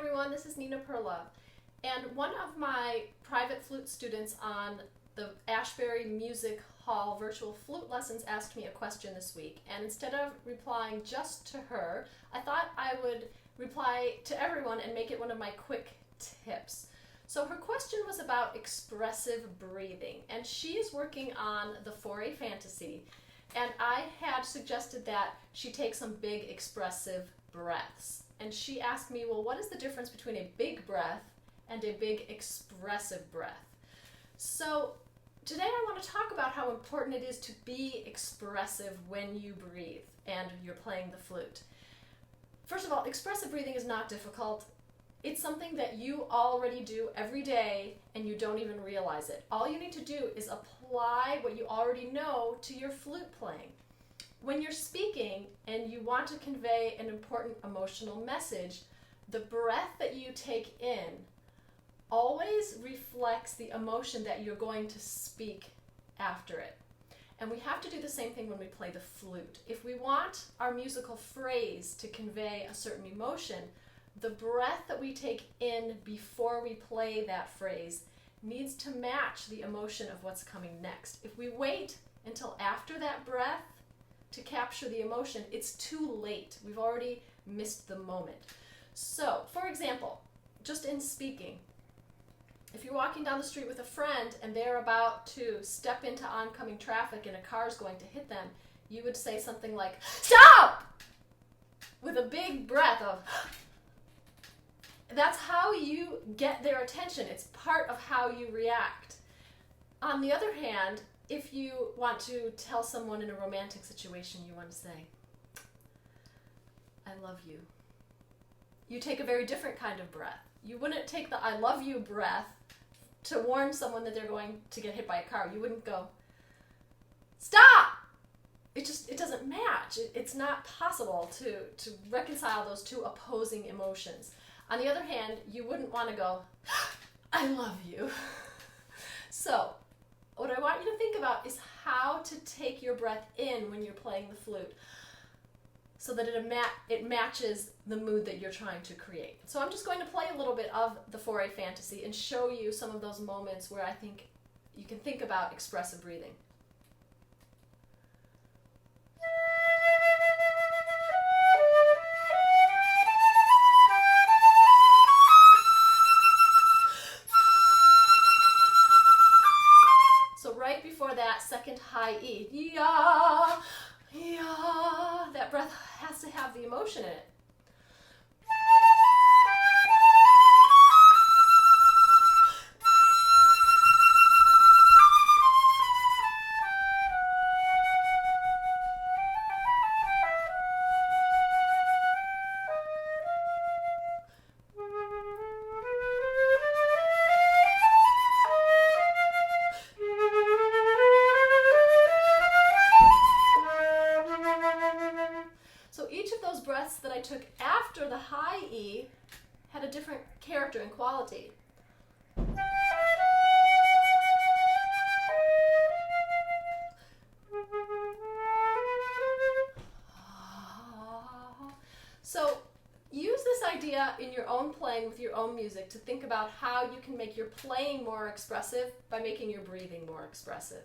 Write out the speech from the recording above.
everyone, this is Nina Perlove, and one of my private flute students on the Ashbury Music Hall virtual flute lessons asked me a question this week, and instead of replying just to her, I thought I would reply to everyone and make it one of my quick tips. So her question was about expressive breathing, and she is working on the 4A fantasy, and I had suggested that she take some big expressive breaths. And she asked me, well, what is the difference between a big breath and a big expressive breath? So today I want to talk about how important it is to be expressive when you breathe and you're playing the flute. First of all, expressive breathing is not difficult. It's something that you already do every day and you don't even realize it. All you need to do is apply what you already know to your flute playing. When you're speaking and you want to convey an important emotional message, the breath that you take in always reflects the emotion that you're going to speak after it. And we have to do the same thing when we play the flute. If we want our musical phrase to convey a certain emotion, the breath that we take in before we play that phrase needs to match the emotion of what's coming next. If we wait until after that breath to capture the emotion, it's too late. We've already missed the moment. So, for example, just in speaking, if you're walking down the street with a friend and they're about to step into oncoming traffic and a car is going to hit them, you would say something like, "Stop!" with a big breath of. That's how you get their attention. It's part of how you react. On the other hand, if you want to tell someone in a romantic situation, you want to say, "I love you." You take a very different kind of breath. You wouldn't take the "I love you" breath to warn someone that they're going to get hit by a car. You wouldn't go, "Stop!" It doesn't match. It's not possible to reconcile those two opposing emotions. On the other hand, you wouldn't want to go, "I love you." So, what I want you to think about is how to take your breath in when you're playing the flute so that it matches the mood that you're trying to create. So I'm just going to play a little bit of the 4A fantasy and show you some of those moments where I think you can think about expressive breathing. Right before that second high E, ya, ya, that breath has to have the emotion in it. Breaths that I took after the high E had a different character and quality. So use this idea in your own playing with your own music to think about how you can make your playing more expressive by making your breathing more expressive.